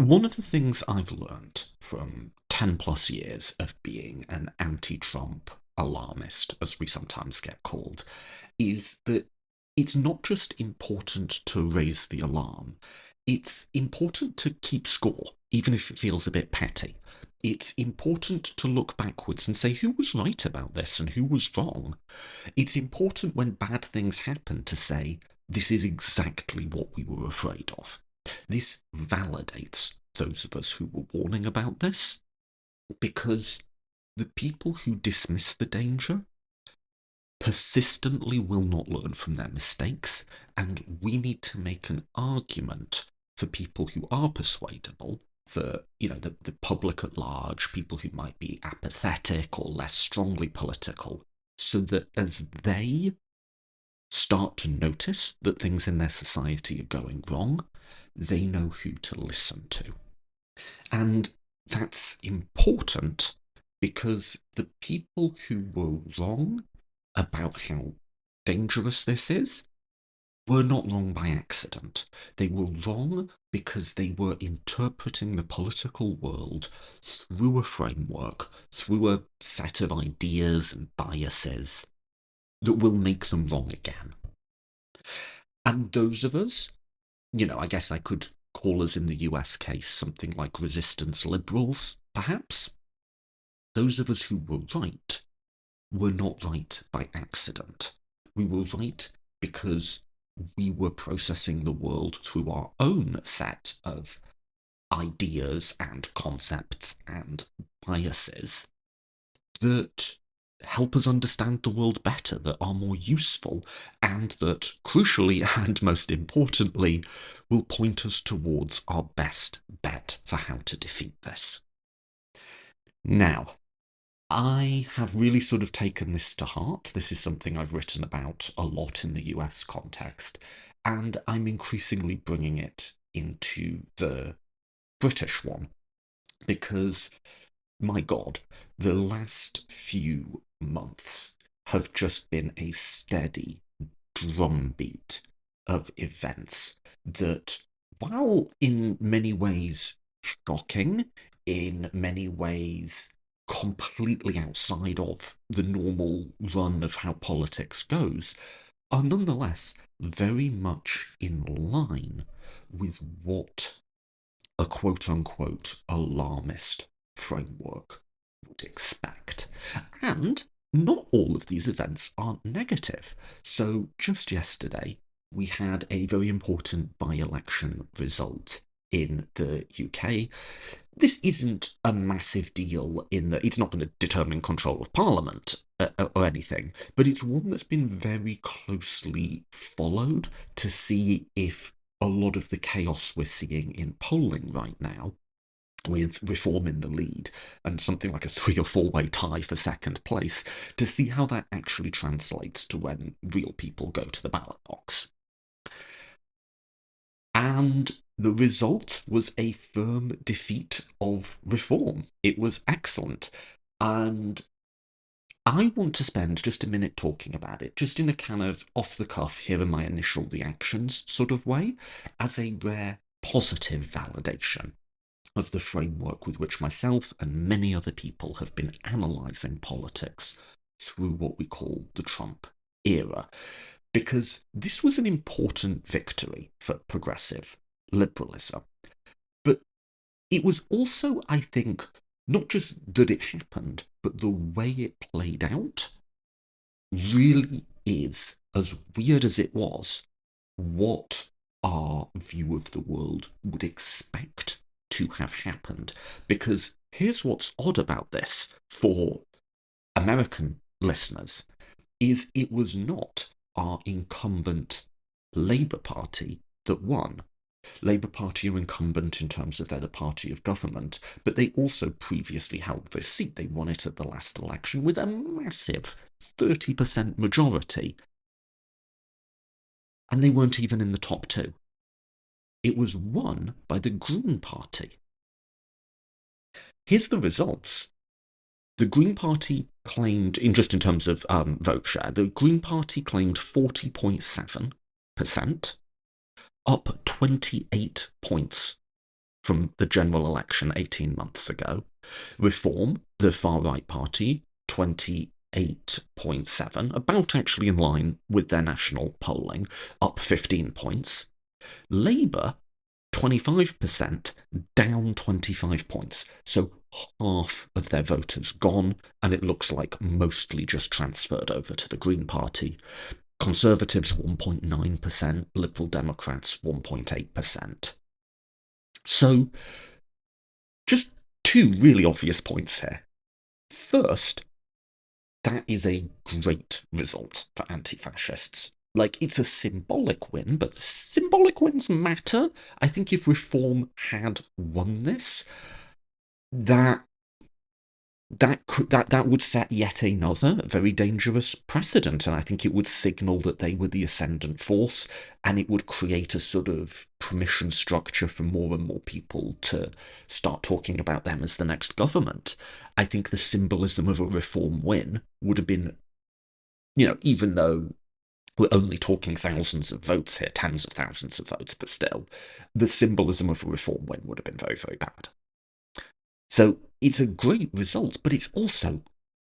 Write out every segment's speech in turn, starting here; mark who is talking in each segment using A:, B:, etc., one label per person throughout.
A: One of the things I've learned from 10 plus years of being an anti Trump alarmist, as we sometimes get called, is that it's not just important to raise the alarm, it's important to keep score, even if it feels a bit petty. It's important to look backwards and say who was right about this and who was wrong. It's important when bad things happen to say, this is exactly what we were afraid of. This validates those of us who were warning about this because the people who dismiss the danger persistently will not learn from their mistakes, and we need to make an argument for people who are persuadable, for the public at large, people who might be apathetic or less strongly political, so that as they start to notice that things in their society are going wrong, they know who to listen to. And that's important because the people who were wrong about how dangerous this is were not wrong by accident. They were wrong because they were interpreting the political world through a framework, through a set of ideas and biases that will make them wrong again. And those of us, I guess I could call us in the US case something like resistance liberals, perhaps. Those of us who were right were not right by accident. We were right because we were processing the world through our own set of ideas and concepts and biases that help us understand the world better, that are more useful, and that, crucially and most importantly, will point us towards our best bet for how to defeat this. Now, I have really sort of taken this to heart. This is something I've written about a lot in the US context, and I'm increasingly bringing it into the British one because, my God, the last few months have just been a steady drumbeat of events that, while in many ways shocking, in many ways completely outside of the normal run of how politics goes, are nonetheless very much in line with what a quote unquote alarmist framework would expect. And not all of these events are negative. So just yesterday, we had a very important by election result in the UK. This isn't a massive deal in that it's not going to determine control of Parliament or anything, but it's one that's been very closely followed to see if a lot of the chaos we're seeing in polling right now, with Reform in the lead and something like a 3 or 4 way tie for second place, to see how that actually translates to when real people go to the ballot box. And the result was a firm defeat of Reform. It was excellent. And I want to spend just a minute talking about it, just in a kind of off the cuff, here are my initial reactions sort of way, as a rare positive validation of the framework with which myself and many other people have been analysing politics through what we call the Trump era. Because this was an important victory for progressive liberalism. But it was also, I think, not just that it happened, but the way it played out really is, as weird as it was, what our view of the world would expect to have happened. Because here's what's odd about this for American listeners, is it was not our incumbent Labour Party that won. Labour Party are incumbent in terms of they're the party of government, but they also previously held this seat. They won it at the last election with a massive 30% majority, and they weren't even in the top two. It was won by the Green Party. Here's the results. The Green Party claimed, in terms of vote share, the Green Party claimed 40.7%, up 28 points from the general election 18 months ago. Reform, the far right party, 28.7, about actually in line with their national polling, up 15 points. Labour, 25%, down 25 points. So half of their voters gone, and it looks like mostly just transferred over to the Green Party. Conservatives, 1.9%, Liberal Democrats, 1.8%. So, just two really obvious points here. First, that is a great result for anti fascists. Like, it's a symbolic win, but symbolic wins matter. I think if Reform had won this, that that would set yet another very dangerous precedent, and I think it would signal that they were the ascendant force, and it would create a sort of permission structure for more and more people to start talking about them as the next government. I think the symbolism of a Reform win would have been, even though we're only talking thousands of votes here, tens of thousands of votes, but still, the symbolism of a Reform win would have been very, very bad. So it's a great result, but it's also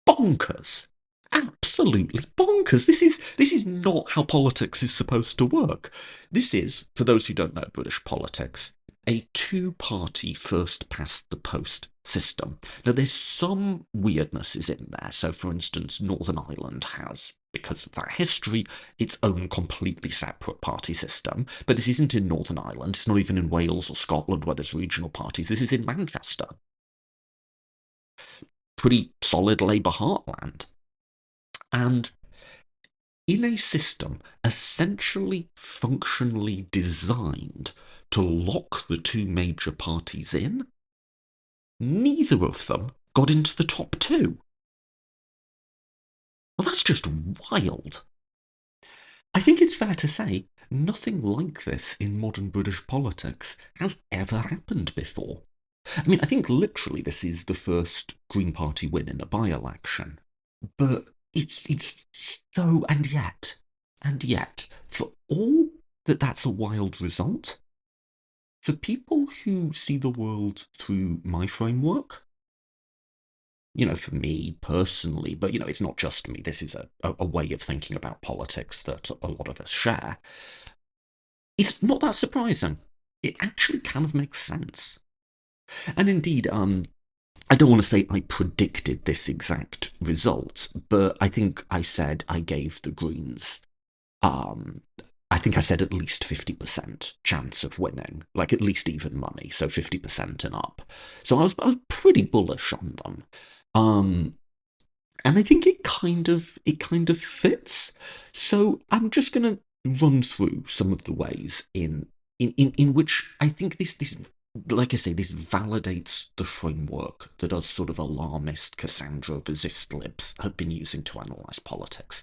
A: bonkers. Absolutely bonkers. This is not how politics is supposed to work. This is, for those who don't know British politics, a two-party first past the post system. Now there's some weirdnesses in there. So for instance, Northern Ireland has, because of that history, its own completely separate party system. But this isn't in Northern Ireland. It's not even in Wales or Scotland where there's regional parties. This is in Manchester. Pretty solid Labour heartland. And in a system essentially functionally designed to lock the two major parties in, neither of them got into the top two. Well, that's just wild. I think it's fair to say nothing like this in modern British politics has ever happened before. I mean, I think literally this is the first Green Party win in a by-election. But it's so, and yet, for all that that's a wild result, for people who see the world through my framework, for me personally, but it's not just me, this is a way of thinking about politics that a lot of us share, it's not that surprising. It actually kind of makes sense. And indeed, I don't want to say I predicted this exact result, but I think I said I gave the Greens, um, I think I said at least 50% chance of winning, like at least even money, so 50% and up. So I was pretty bullish on them. Um, and I think it kind of fits. So I'm just gonna run through some of the ways in which I think this like I say, this validates the framework that us sort of alarmist Cassandra resist libs have been using to analyse politics.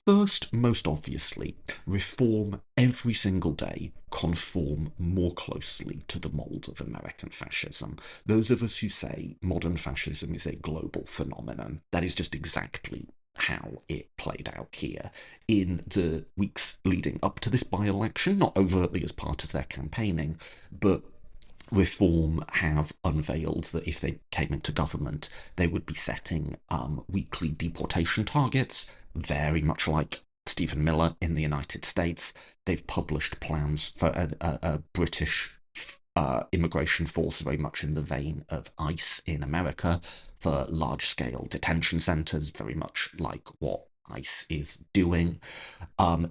A: First, most obviously, reform every single day, conform more closely to the mould of American fascism. Those of us who say modern fascism is a global phenomenon, that is just exactly how it played out here in the weeks leading up to this by election, not overtly as part of their campaigning, but Reform have unveiled that if they came into government, they would be setting weekly deportation targets, very much like Stephen Miller in the United States. They've published plans for a British immigration force, very much in the vein of ICE in America, for large scale detention centres, very much like what ICE is doing.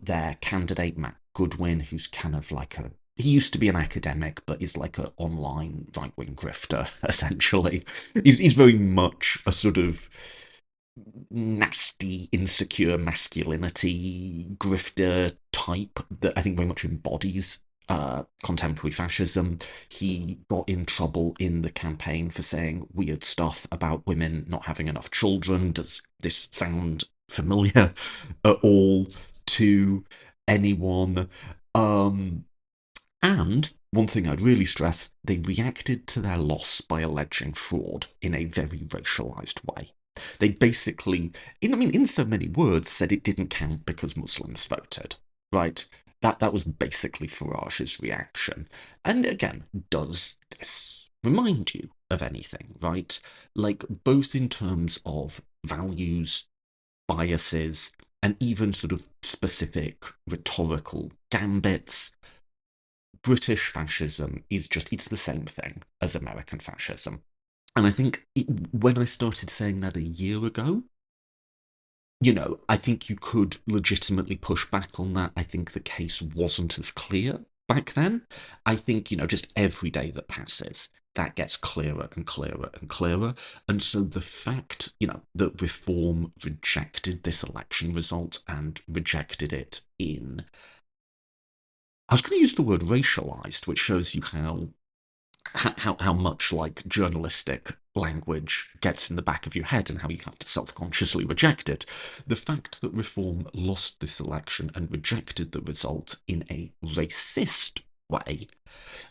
A: Their candidate, Matt Goodwin, who's kind of like he used to be an academic, but is like an online right wing grifter, essentially. He's very much a sort of nasty, insecure masculinity grifter type that I think very much embodies contemporary fascism. He got in trouble in the campaign for saying weird stuff about women not having enough children. Does this sound familiar at all to anyone? And one thing I'd really stress, they reacted to their loss by alleging fraud in a very racialized way. They basically, in so many words, said it didn't count because Muslims voted, right? That was basically Farage's reaction. And again, does this remind you of anything, right? Like, both in terms of values, biases, and even sort of specific rhetorical gambits. British fascism is just, it's the same thing as American fascism. And I think when I started saying that a year ago, I think you could legitimately push back on that. I think the case wasn't as clear back then. I think, just every day that passes, that gets clearer and clearer and clearer. And so the fact, that Reform rejected this election result and rejected it in, I was going to use the word racialized, which shows you how much like journalistic language gets in the back of your head and how you have to self-consciously reject it. The fact that Reform lost this election and rejected the result in a racist way,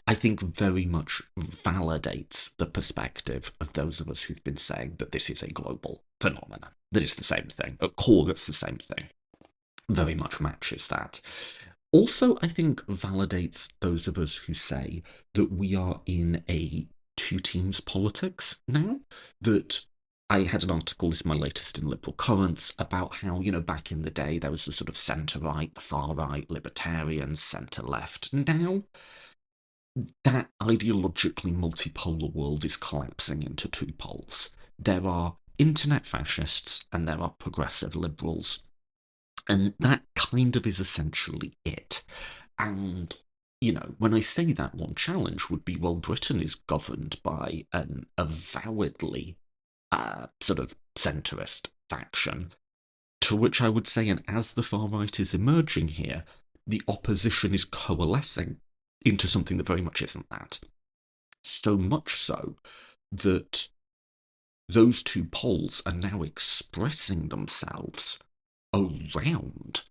A: I think very much validates the perspective of those of us who've been saying that this is a global phenomenon, that it's the same thing. At core, it's the same thing. Very much matches that. Also, I think validates those of us who say that we are in a two teams politics now. That I had an article, this is my latest in Liberal Currents, about how, back in the day there was the sort of centre right, the far right, libertarians, centre left. Now, that ideologically multipolar world is collapsing into two poles. There are internet fascists and there are progressive liberals. And that kind of is essentially it. And, when I say that, one challenge would be, well, Britain is governed by an avowedly sort of centrist faction, to which I would say, and as the far right is emerging here, the opposition is coalescing into something that very much isn't that. So much so that those two poles are now expressing themselves around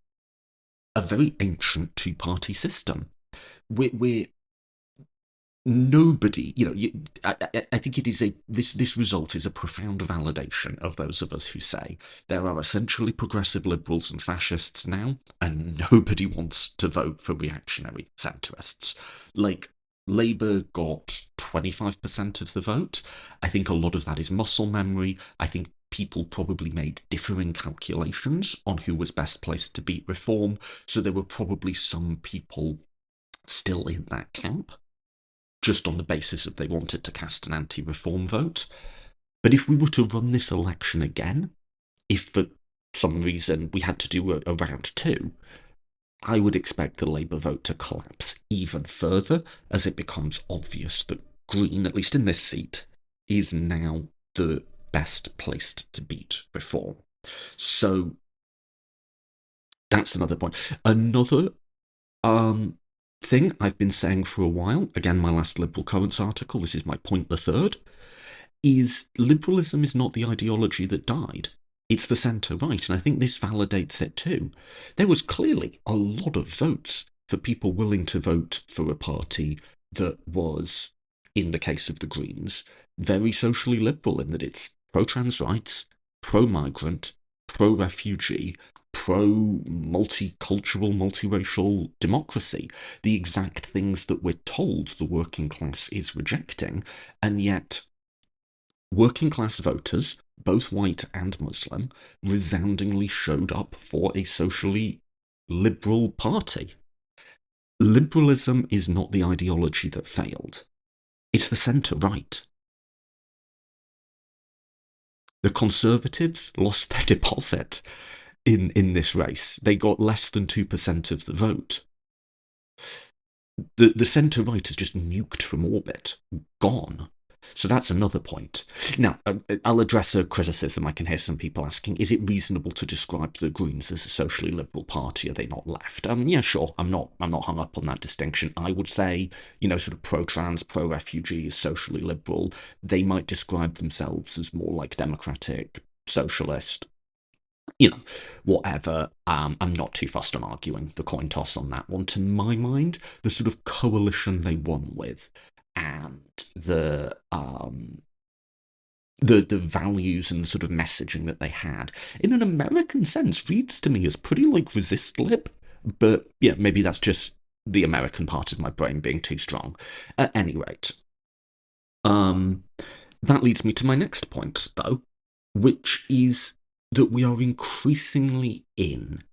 A: a very ancient two-party system. We're nobody, I think it is this result is a profound validation of those of us who say there are essentially progressive liberals and fascists now, and nobody wants to vote for reactionary centrists. Like, Labour got 25% of the vote. I think a lot of that is muscle memory. I think people probably made differing calculations on who was best placed to beat Reform, so there were probably some people still in that camp, just on the basis that they wanted to cast an anti-reform vote. But if we were to run this election again, if for some reason we had to do a round two, I would expect the Labour vote to collapse even further as it becomes obvious that Green, at least in this seat, is now the best placed to beat Reform. So that's another point. Another thing I've been saying for a while, again, my last Liberal Currents article, this is my point the third, is liberalism is not the ideology that died. It's the centre right, and I think this validates it too. There was clearly a lot of votes for people willing to vote for a party that was, in the case of the Greens, very socially liberal in that it's pro-trans rights, pro-migrant, pro-refugee, pro-multicultural, multiracial democracy, the exact things that we're told the working class is rejecting, and yet working class voters, both white and Muslim, resoundingly showed up for a socially liberal party. Liberalism is not the ideology that failed. It's the centre right. The Conservatives lost their deposit in this race. They got less than 2% of the vote. The centre right is just nuked from orbit, gone. So that's another point. Now, I'll address a criticism. I can hear some people asking, is it reasonable to describe the Greens as a socially liberal party? Are they not left? Yeah, sure. I'm not hung up on that distinction. I would say, sort of pro-trans, pro-refugee, socially liberal. They might describe themselves as more like democratic, socialist, whatever. I'm not too fussed on arguing the coin toss on that one. To my mind, the sort of coalition they won with and the values and the sort of messaging that they had, in an American sense, reads to me as pretty like resist lib, But yeah, maybe that's just the American part of my brain being too strong. At any rate, um, that leads me to my next point, though, which is that we are increasingly in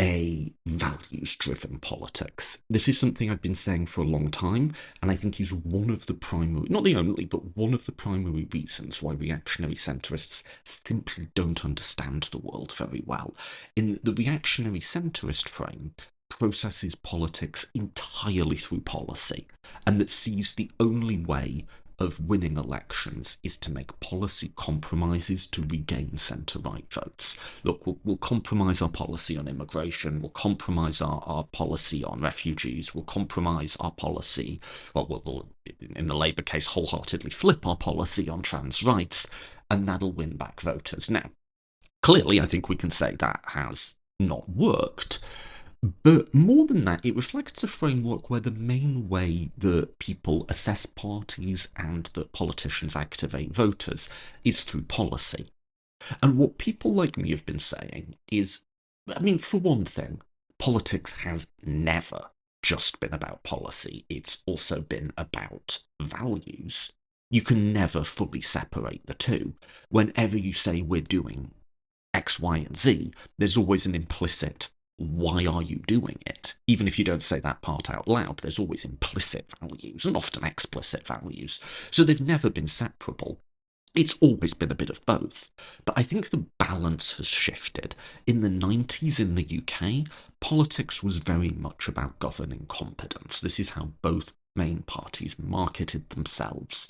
A: a values driven politics. This is something I've been saying for a long time, and I think is one of the primary, not the only, but one of the primary reasons why reactionary centrists simply don't understand the world very well. In the reactionary centrist frame, processes politics entirely through policy, and that sees the only way of winning elections is to make policy compromises to regain centre right votes. Look, we'll compromise our policy on immigration, we'll compromise our policy on refugees, we'll compromise our policy, well, we'll, in the Labour case, wholeheartedly flip our policy on trans rights, and that'll win back voters. Now, clearly, I think we can say that has not worked. But more than that, it reflects a framework where the main way that people assess parties and that politicians activate voters is through policy. And what people like me have been saying is, I mean, for one thing, politics has never just been about policy, it's also been about values. You can never fully separate the two. Whenever you say we're doing X, Y, and Z, there's always an implicit why are you doing it? Even if you don't say that part out loud, there's always implicit values and often explicit values. So they've never been separable. It's always been a bit of both. But I think the balance has shifted. In the 90s in the UK, politics was very much about governing competence. This is how both main parties marketed themselves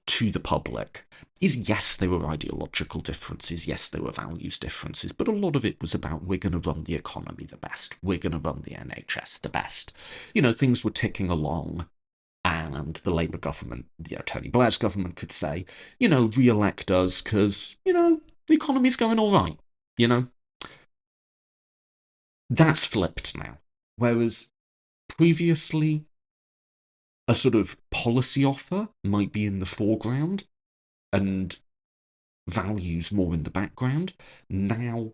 A: to the public. Is yes, there were ideological differences, yes, there were values differences, but a lot of it was about we're going to run the economy the best, we're going to run the NHS the best. You know, things were ticking along, and the Labour government, Tony Blair's government could say, re-elect us because, the economy's going all right. You know, that's flipped now. Whereas previously, a sort of policy offer might be in the foreground and values more in the background. Now,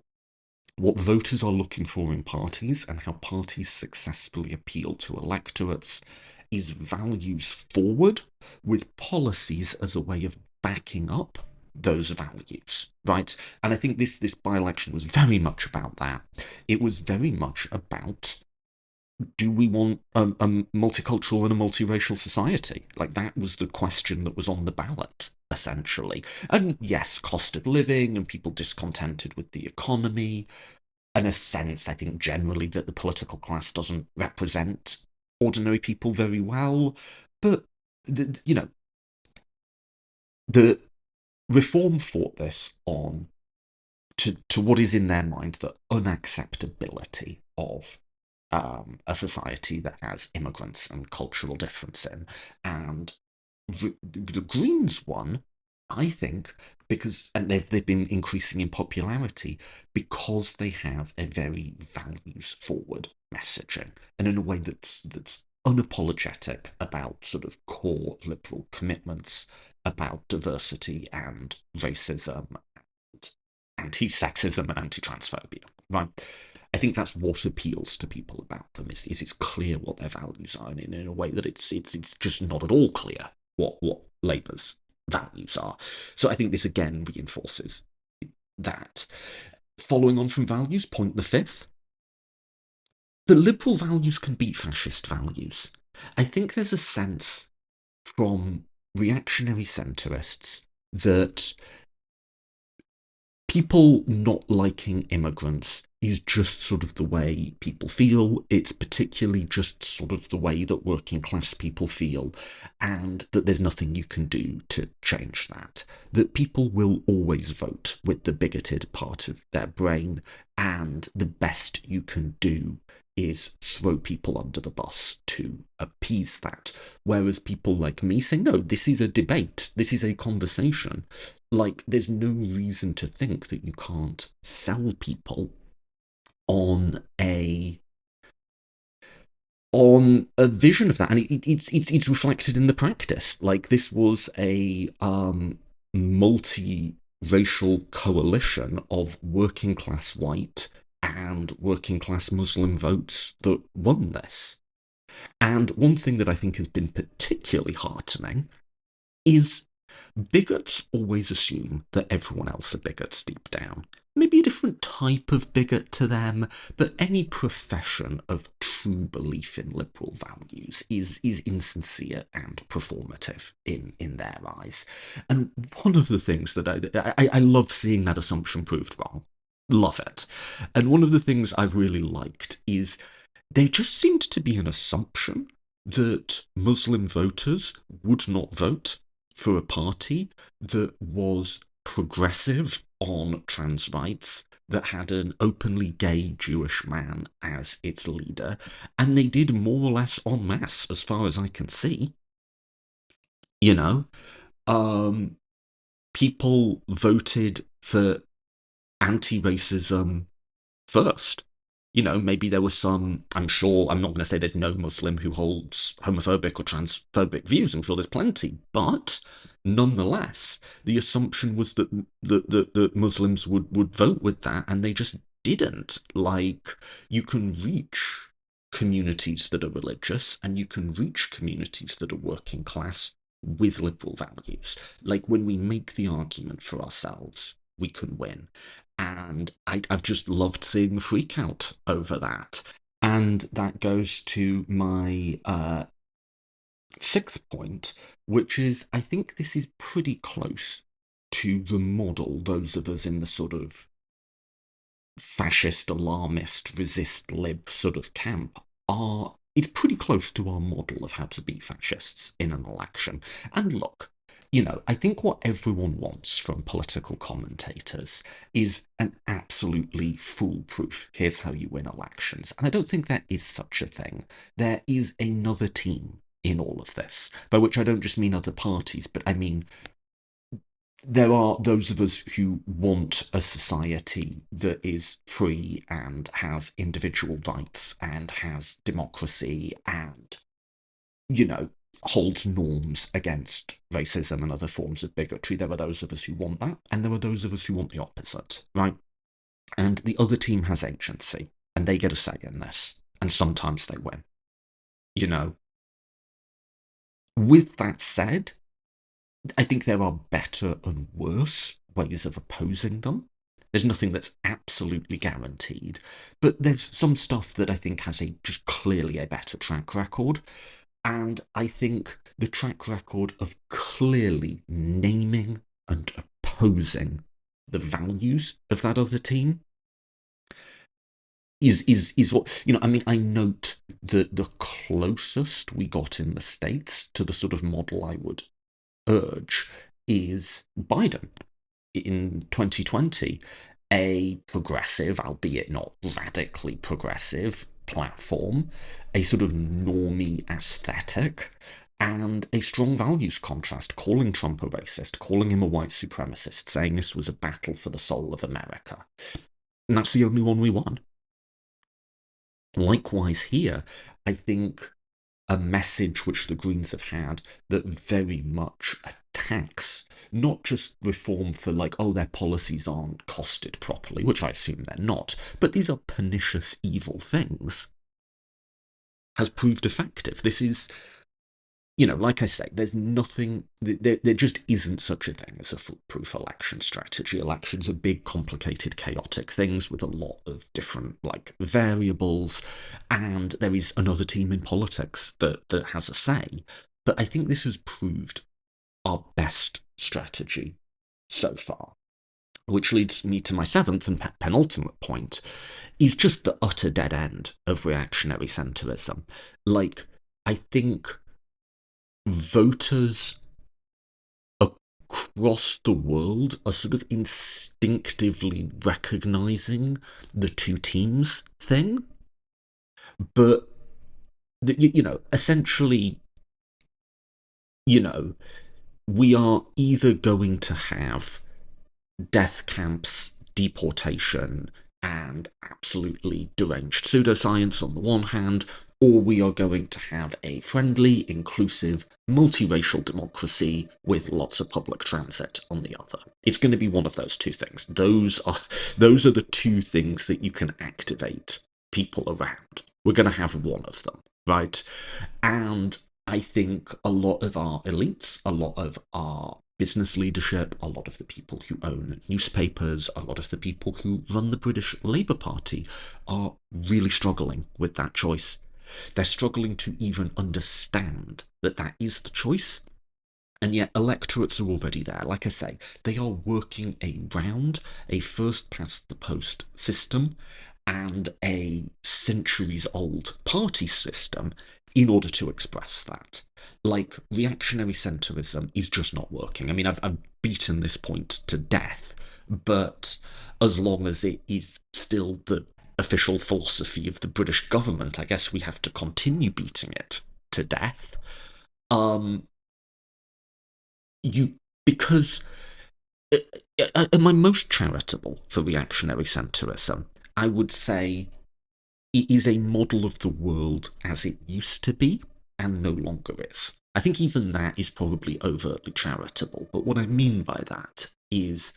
A: what voters are looking for in parties and how parties successfully appeal to electorates is values forward with policies as a way of backing up those values, right? And I think this by-election was very much about that. It was very much about, do we want a multicultural and a multiracial society? Like, that was the question that was on the ballot, essentially. And yes, cost of living and people discontented with the economy, and a sense, I think, generally that the political class doesn't represent ordinary people very well. But, the Reform fought this on to what is in their mind the unacceptability of a society that has immigrants and cultural difference in. And the Greens won, I think, because and they've been increasing in popularity because they have a very values forward messaging, and in a way that's unapologetic about sort of core liberal commitments about diversity and racism and anti-sexism and anti-transphobia, right? I think that's what appeals to people about them is it's clear what their values are, and in a way that it's just not at all clear what Labour's values are. So I think this again reinforces that. Following on from values, point the fifth: the liberal values can beat fascist values. I think there's a sense from reactionary centrists that people not liking immigrants is just sort of the way people feel. It's particularly just sort of the way that working class people feel, and that there's nothing you can do to change that. That people will always vote with the bigoted part of their brain, and the best you can do is throw people under the bus to appease that. Whereas people like me say, no, this is a debate, this is a conversation. Like, there's no reason to think that you can't sell people on a vision of that, and it's reflected in the practice. Like, this was a multi-racial coalition of working class white and working class Muslim votes that won this. And one thing that I think has been particularly heartening is bigots always assume that everyone else are bigots deep down. Maybe a different type of bigot to them, but any profession of true belief in liberal values is insincere and performative in their eyes. And one of the things that I love seeing that assumption proved wrong. Love it. And one of the things I've really liked is there just seemed to be an assumption that Muslim voters would not vote for a party that was progressive on trans rights, that had an openly gay Jewish man as its leader, and they did more or less en masse, as far as I can see. You know, um, people voted for anti racism first. Maybe there was some, I'm sure, I'm not going to say there's no Muslim who holds homophobic or transphobic views. I'm sure there's plenty. But nonetheless, the assumption was that Muslims would vote with that, and they just didn't. Like, you can reach communities that are religious and you can reach communities that are working class with liberal values. Like, when we make the argument for ourselves, we can win. And I've just loved seeing the freak out over that. And that goes to my sixth point, which is I think this is pretty close to the model those of us in the sort of fascist, alarmist, resist lib sort of camp are. It's pretty close to our model of how to beat fascists in an election. And look, I think what everyone wants from political commentators is an absolutely foolproof, here's how you win elections. And I don't think there is such a thing. There is another team in all of this, by which I don't just mean other parties, but I mean there are those of us who want a society that is free and has individual rights and has democracy and, you know, holds norms against racism and other forms of bigotry. There are those of us who want that, and there are those of us who want the opposite, right? And the other team has agency, and they get a say in this, and sometimes they win. You know, with that said, I think there are better and worse ways of opposing them. There's nothing that's absolutely guaranteed, but there's some stuff that I think has a just clearly a better track record. And I think the track record of clearly naming and opposing the values of that other team is what I mean. I note that the closest we got in the States to the sort of model I would urge is Biden in 2020, a progressive, albeit not radically progressive, platform, a sort of normie aesthetic, and a strong values contrast, calling Trump a racist, calling him a white supremacist, saying this was a battle for the soul of America. And that's the only one we won. Likewise, here, I think a message which the Greens have had that very much attacks not just reform for like, oh, their policies aren't costed properly, which I assume they're not, but these are pernicious, evil things, has proved effective. This is, like I say, there's nothing, there just isn't such a thing as a foolproof election strategy. Elections are big, complicated, chaotic things with a lot of different, like, variables, and there is another team in politics that has a say. But I think this has proved our best strategy so far. Which leads me to my seventh and penultimate point, is just the utter dead end of reactionary centrism. Like, I think voters across the world are sort of instinctively recognizing the two teams thing, but essentially, you know, we are either going to have death camps, deportation, and absolutely deranged pseudoscience on the one hand, or we are going to have a friendly, inclusive, multiracial democracy with lots of public transit on the other. It's going to be one of those two things. Those are the two things that you can activate people around. We're going to have one of them, right? And I think a lot of our elites, a lot of our business leadership, a lot of the people who own newspapers, a lot of the people who run the British Labour Party are really struggling with that choice. They're struggling to even understand that that is the choice. And yet, electorates are already there. Like I say, they are working around a first past the post system and a centuries old party system in order to express that. Like, reactionary centrism is just not working. I mean, I've beaten this point to death, but as long as it is still the official philosophy of the British government, I guess we have to continue beating it to death. Um, you because am I most charitable for reactionary centrism? I would say it is a model of the world as it used to be and no longer is. I think even that is probably overtly charitable, but what I mean by that is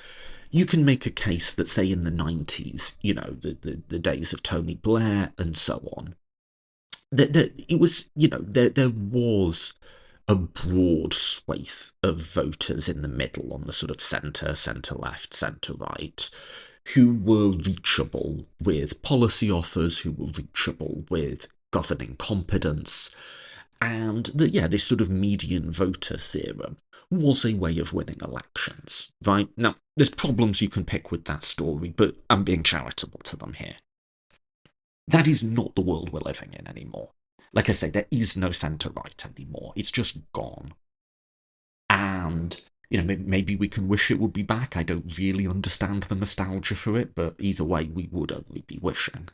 A: you can make a case that, say, in the 90s, the days of Tony Blair and so on, that it was, there was a broad swathe of voters in the middle on the sort of centre left, centre right, who were reachable with policy offers, who were reachable with governing competence, and yeah, this sort of median voter theorem was a way of winning elections, right? Now, there's problems you can pick with that story, but I'm being charitable to them here. That is not the world we're living in anymore. Like I say, there is no centre right anymore. It's just gone. And, maybe we can wish it would be back. I don't really understand the nostalgia for it, but either way, we would only be wishing.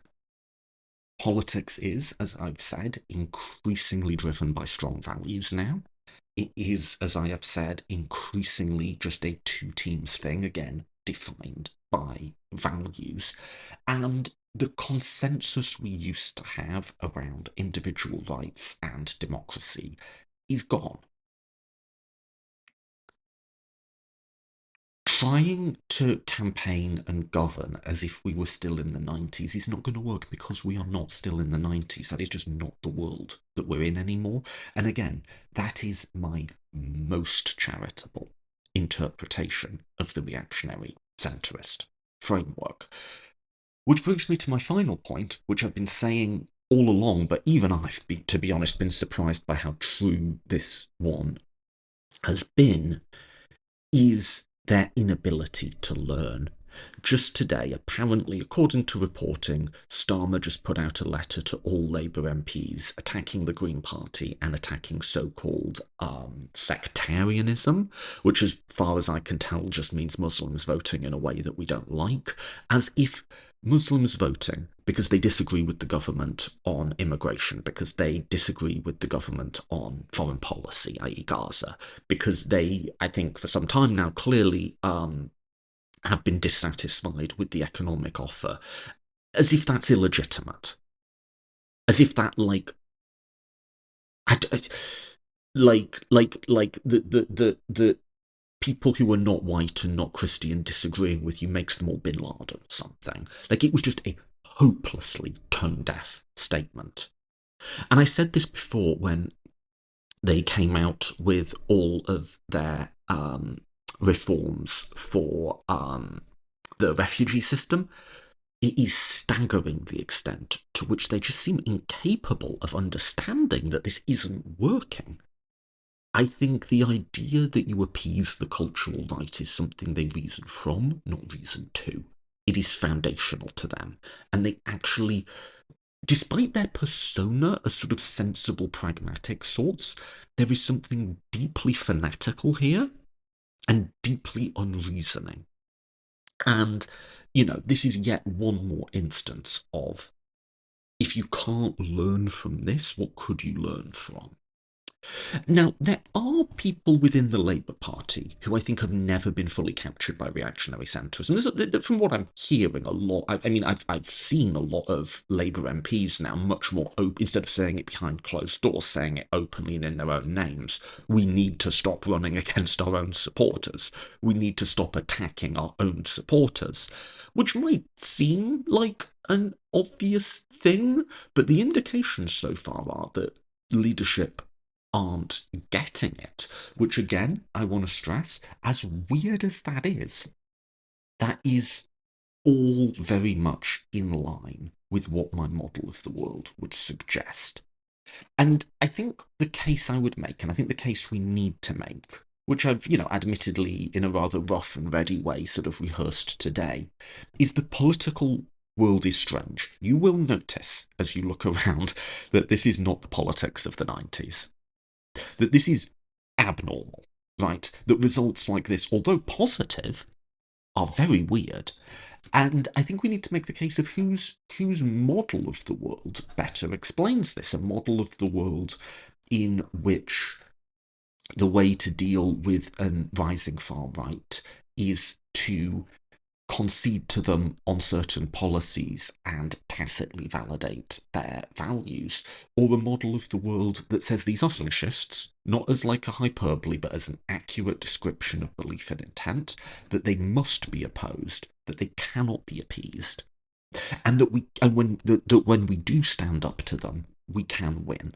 A: Politics is, as I've said, increasingly driven by strong values now. It is, as I have said, increasingly just a two teams thing, again, defined by values. And the consensus we used to have around individual rights and democracy is gone. Trying to campaign and govern as if we were still in the 90s is not going to work because we are not still in the 90s. That is just not the world that we're in anymore. And again, that is my most charitable interpretation of the reactionary centrist framework. Which brings me to my final point, which I've been saying all along, but even I've, to be honest, been surprised by how true this one has been, is their inability to learn. Just today, apparently, according to reporting, Starmer just put out a letter to all Labour MPs attacking the Green Party and attacking so-called sectarianism, which, as far as I can tell, just means Muslims voting in a way that we don't like, as if Muslims voting because they disagree with the government on immigration, because they disagree with the government on foreign policy, i.e. Gaza, because they, I think, for some time now, clearly have been dissatisfied with the economic offer, as if that's illegitimate, as if that like the people who are not white and not Christian disagreeing with you makes them all Bin Laden or something. Like, it was just a hopelessly tone deaf statement. And I said this before when they came out with all of their reforms for the refugee system. It is staggering the extent to which they just seem incapable of understanding that this isn't working. I think the idea that you appease the cultural right is something they reason from, not reason to. It is foundational to them. And they actually, despite their persona as sort of sensible, pragmatic sorts, there is something deeply fanatical here and deeply unreasoning. And, this is yet one more instance of, if you can't learn from this, what could you learn from? Now, there are people within the Labour Party who I think have never been fully captured by reactionary centres. And from what I'm hearing a lot, I mean, I've seen a lot of Labour MPs now much more open, instead of saying it behind closed doors, saying it openly and in their own names. We need to stop running against our own supporters. We need to stop attacking our own supporters, which might seem like an obvious thing, but the indications so far are that leadership aren't getting it, which again, I want to stress, as weird as that is all very much in line with what my model of the world would suggest. And I think the case I would make, and I think the case we need to make, which I've, admittedly in a rather rough and ready way sort of rehearsed today, is the political world is strange. You will notice as you look around that this is not the politics of the 90s, that this is abnormal, right? That results like this, although positive, are very weird. And I think we need to make the case of whose model of the world better explains this. A model of the world in which the way to deal with a rising far right is to concede to them on certain policies and tacitly validate their values, or a model of the world that says these are fascists, not as like a hyperbole, but as an accurate description of belief and intent, that they must be opposed, that they cannot be appeased, and that when we do stand up to them, we can win,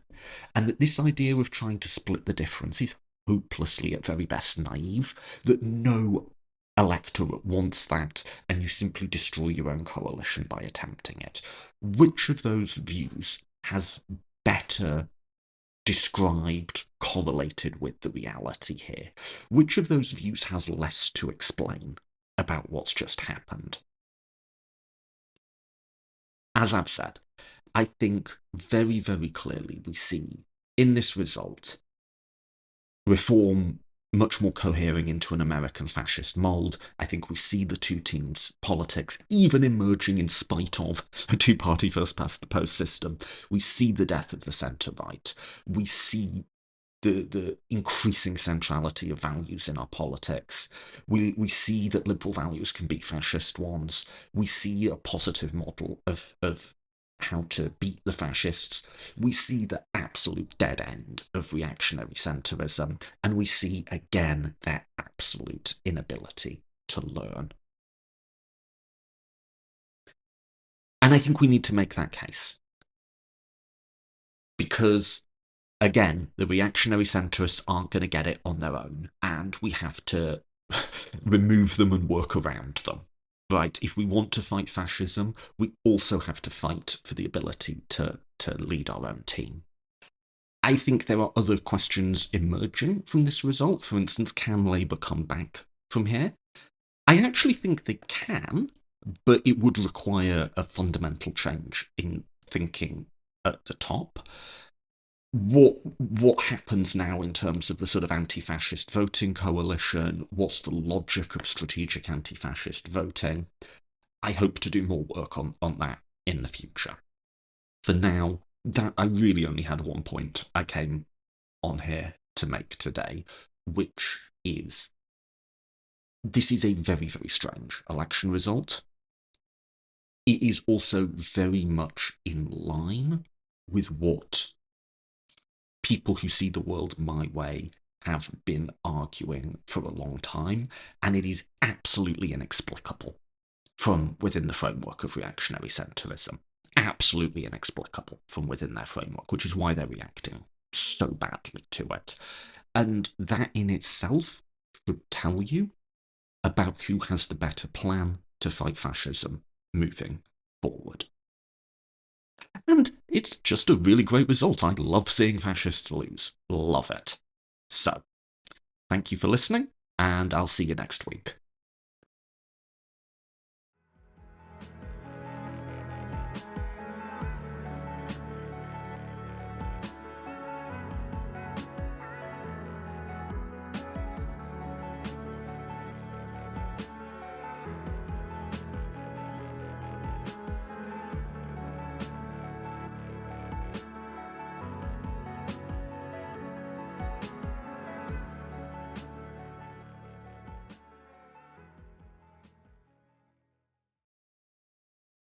A: and that this idea of trying to split the difference is hopelessly at very best naive, that no electorate wants that, and you simply destroy your own coalition by attempting it. Which of those views has better described, correlated with the reality here? Which of those views has less to explain about what's just happened? As I've said, I think very, very clearly we see in this result reform much more cohering into an American fascist mould. I think we see the two teams' politics even emerging in spite of a two-party first past the post system. We see the death of the centre right. We see the increasing centrality of values in our politics. We see that liberal values can beat fascist ones. We see a positive model of how to beat the fascists. We see the absolute dead end of reactionary centrism, and we see again their absolute inability to learn. And I think we need to make that case because again, the reactionary centrists aren't going to get it on their own, and we have to remove them and work around them. Right? If we want to fight fascism, we also have to fight for the ability to lead our own team. I think there are other questions emerging from this result. For instance, can Labour come back from here? I actually think they can, but it would require a fundamental change in thinking at the top. What happens now in terms of the sort of anti-fascist voting coalition? What's the logic of strategic anti-fascist voting? I hope to do more work on that in the future. For now, that I really only had one point I came on here to make today, which is this is a very, very strange election result. It is also very much in line with what people who see the world my way have been arguing for a long time, and it is absolutely inexplicable from within the framework of reactionary centrism. Absolutely inexplicable from within their framework, which is why they're reacting so badly to it. And that in itself should tell you about who has the better plan to fight fascism moving forward. And it's just a really great result. I love seeing fascists lose. Love it. So, thank you for listening, and I'll see you next week.